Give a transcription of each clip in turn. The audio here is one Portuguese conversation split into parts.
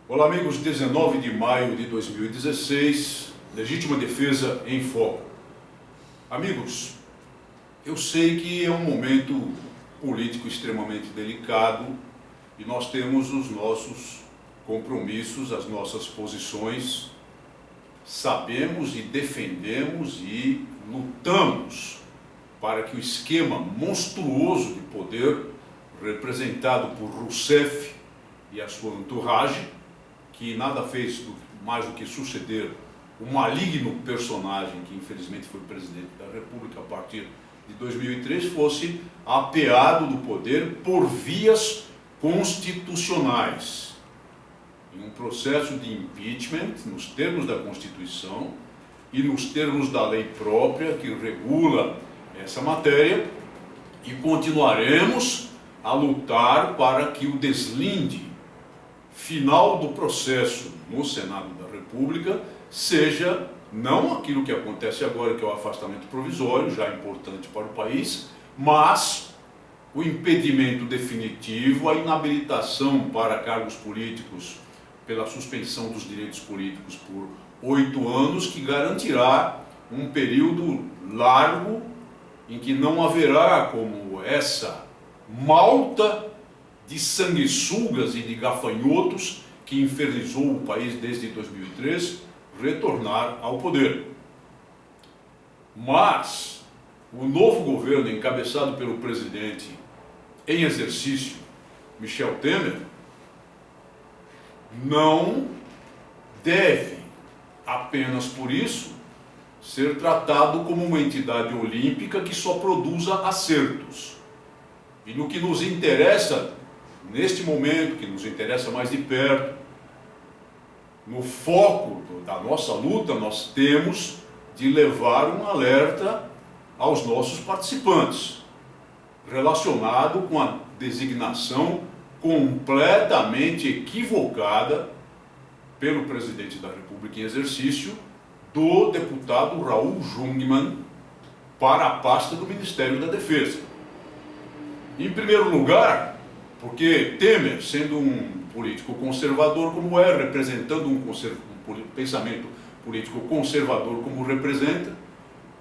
Olá, amigos. 19 de maio de 2016, legítima defesa em foco. Amigos, eu sei que é um momento político extremamente delicado e nós temos os nossos compromissos, as nossas posições. Sabemos e defendemos e lutamos para que o esquema monstruoso de poder representado por Rousseff e a sua entourage, que nada fez mais do que suceder o maligno personagem que infelizmente foi presidente da República a partir de 2003, fosse apeado do poder por vias constitucionais, em um processo de impeachment, nos termos da Constituição e nos termos da lei própria que regula essa matéria, e continuaremos a lutar para que o deslinde final do processo no Senado da República seja não aquilo que acontece agora, que é o afastamento provisório, já importante para o país, mas o impedimento definitivo, a inabilitação para cargos políticos pela suspensão dos direitos políticos por 8 anos, que garantirá um período largo em que não haverá como essa malta de sanguessugas e de gafanhotos que infernizou o país desde 2003 retornar ao poder. Mas o novo governo, encabeçado pelo presidente em exercício, Michel Temer, não deve, apenas por isso, ser tratado como uma entidade olímpica que só produza acertos. E no que nos interessa, neste momento, que nos interessa mais de perto, no foco da nossa luta, nós temos de levar um alerta aos nossos participantes, relacionado com a designação completamente equivocada pelo presidente da República em exercício do deputado Raul Jungmann para a pasta do Ministério da Defesa. Em primeiro lugar, porque Temer, sendo um político conservador como é, representando um pensamento político conservador como representa,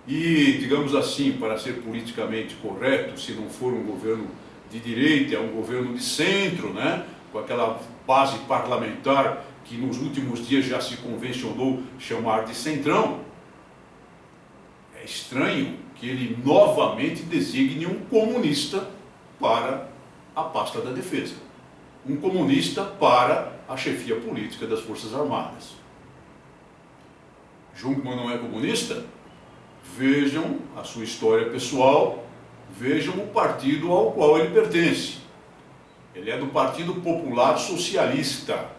e, digamos assim, para ser politicamente correto, se não for um governo de direita, é um governo de centro, né? Com aquela base parlamentar que nos últimos dias já se convencionou chamar de centrão, é estranho que ele novamente designe um comunista para a pasta da defesa, um comunista para a chefia política das Forças Armadas. Jungmann não é comunista? Vejam a sua história pessoal, vejam o partido ao qual ele pertence. Ele é do Partido Popular Socialista,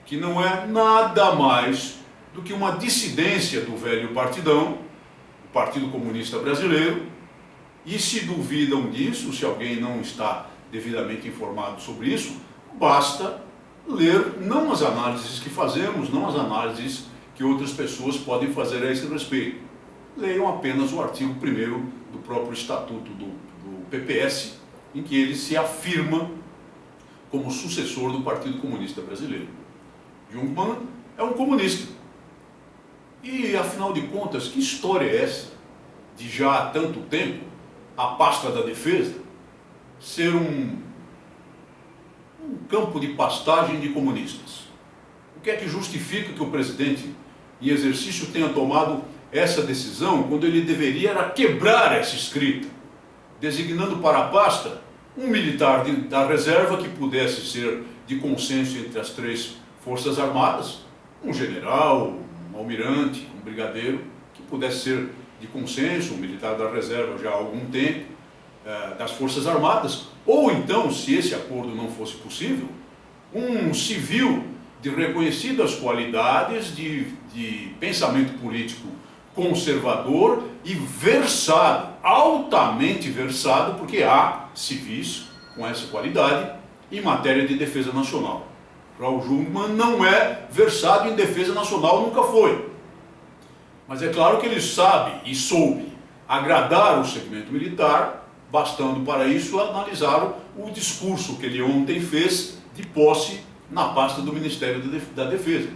que não é nada mais do que uma dissidência do velho partidão, o Partido Comunista Brasileiro, e se duvidam disso, se alguém não está devidamente informado sobre isso, basta ler não as análises que fazemos, não as análises que outras pessoas podem fazer a esse respeito. Leiam apenas o artigo 1º do próprio Estatuto do PPS, em que ele se afirma como sucessor do Partido Comunista Brasileiro. Jungmann é um comunista. E, afinal de contas, que história é essa de já há tanto tempo a pasta da defesa ser um campo de pastagem de comunistas? O que é que justifica que o presidente em exercício tenha tomado essa decisão quando ele deveria era quebrar essa escrita, designando para a pasta um militar da reserva que pudesse ser de consenso entre as 3 Forças Armadas, um general, um almirante, um brigadeiro, que pudesse ser de consenso, um militar da reserva já há algum tempo, das Forças Armadas, ou então, se esse acordo não fosse possível, um civil de reconhecidas qualidades de pensamento político conservador e versado, altamente versado, porque há civis com essa qualidade em matéria de defesa nacional. Raul Jungmann não é versado em defesa nacional, nunca foi. Mas é claro que ele sabe e soube agradar o segmento militar, bastando para isso analisar o discurso que ele ontem fez de posse na pasta do Ministério da Defesa,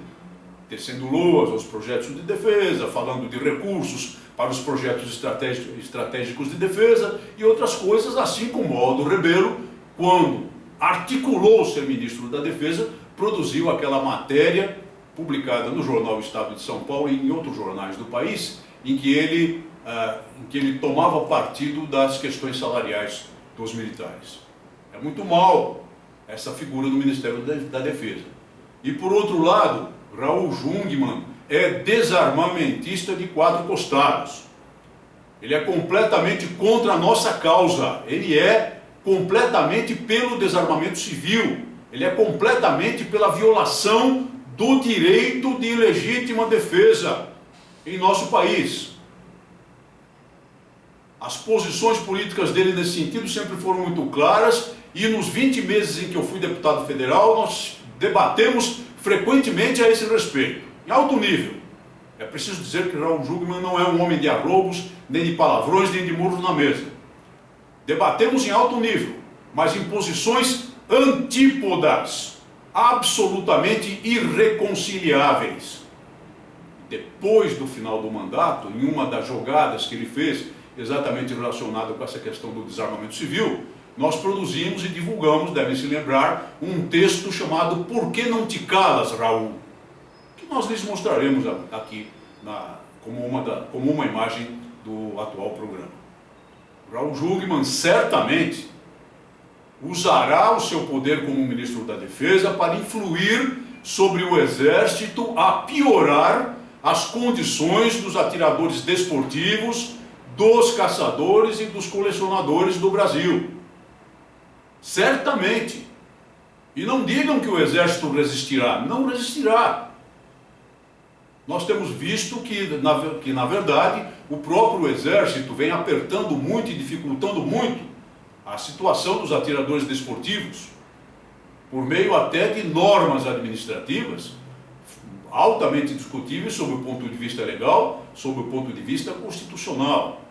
tecendo loas aos projetos de defesa, falando de recursos para os projetos estratégicos de defesa e outras coisas, assim como Aldo Rebelo, quando articulou ser ministro da Defesa, produziu aquela matéria publicada no jornal Estado de São Paulo e em outros jornais do país, em que ele tomava partido das questões salariais dos militares. É muito mal essa figura do Ministério da Defesa. E por outro lado, Raul Jungmann é desarmamentista de quatro costados. Ele é completamente contra a nossa causa. Ele é completamente pelo desarmamento civil. Ele é completamente pela violação do direito de legítima defesa em nosso país. As posições políticas dele nesse sentido sempre foram muito claras e nos 20 meses em que eu fui deputado federal, nós debatemos frequentemente a esse respeito, em alto nível. É preciso dizer que Raul Jungmann não é um homem de arrobos, nem de palavrões, nem de murros na mesa. Debatemos em alto nível, mas em posições antípodas, absolutamente irreconciliáveis. Depois do final do mandato, em uma das jogadas que ele fez, exatamente relacionada com essa questão do desarmamento civil, nós produzimos e divulgamos, devem se lembrar, um texto chamado Por que não te calas, Raul? Que nós lhes mostraremos aqui como uma imagem do atual programa. Raul Jungmann certamente usará o seu poder como ministro da Defesa para influir sobre o Exército a piorar as condições dos atiradores desportivos, dos caçadores e dos colecionadores do Brasil. Certamente. E não digam que o Exército resistirá. Não resistirá. Nós temos visto que na verdade, o próprio Exército vem apertando muito e dificultando muito a situação dos atiradores desportivos, por meio até de normas administrativas altamente discutíveis sob o ponto de vista legal, sob o ponto de vista constitucional,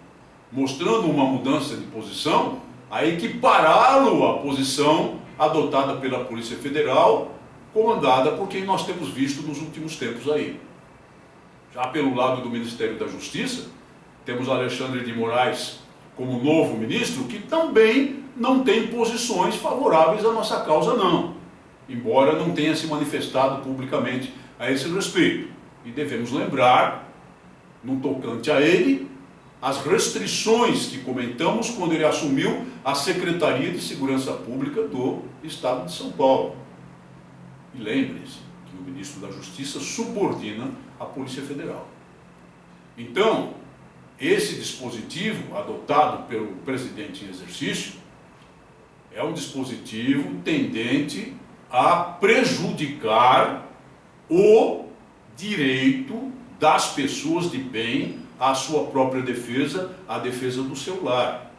mostrando uma mudança de posição a equipará-lo à posição adotada pela Polícia Federal, comandada por quem nós temos visto nos últimos tempos aí. Já pelo lado do Ministério da Justiça, temos Alexandre de Moraes como novo ministro, que também não tem posições favoráveis à nossa causa, não. Embora não tenha se manifestado publicamente a esse respeito. E devemos lembrar, no tocante a ele, as restrições que comentamos quando ele assumiu a Secretaria de Segurança Pública do Estado de São Paulo. E lembre-se que o ministro da Justiça subordina a Polícia Federal. Então, esse dispositivo adotado pelo presidente em exercício é um dispositivo tendente a prejudicar o direito das pessoas de bem à sua própria defesa, à defesa do seu lar,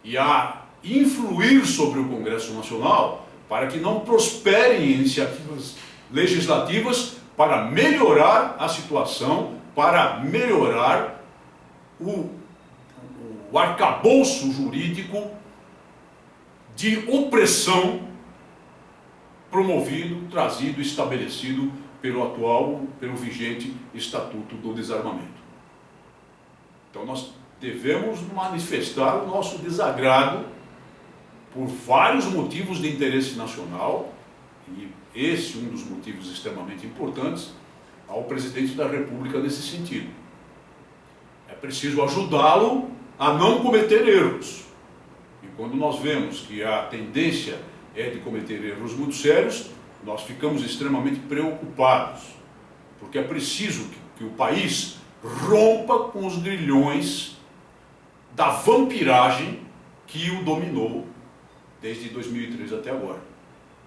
e a influir sobre o Congresso Nacional para que não prosperem iniciativas legislativas para melhorar a situação, para melhorar o arcabouço jurídico de opressão promovido, trazido, estabelecido pelo vigente Estatuto do Desarmamento. Então nós devemos manifestar o nosso desagrado por vários motivos de interesse nacional, e esse é um dos motivos extremamente importantes, ao presidente da República nesse sentido. É preciso ajudá-lo a não cometer erros. E quando nós vemos que a tendência é de cometer erros muito sérios, nós ficamos extremamente preocupados, porque é preciso que o país rompa com os grilhões da vampiragem que o dominou desde 2003 até agora.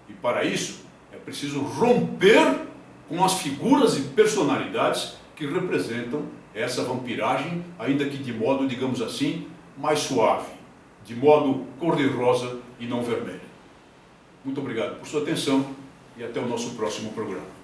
E para isso é preciso romper com as figuras e personalidades que representam essa vampiragem, ainda que de modo, digamos assim, mais suave, de modo cor-de-rosa e não vermelho. Muito obrigado por sua atenção e até o nosso próximo programa.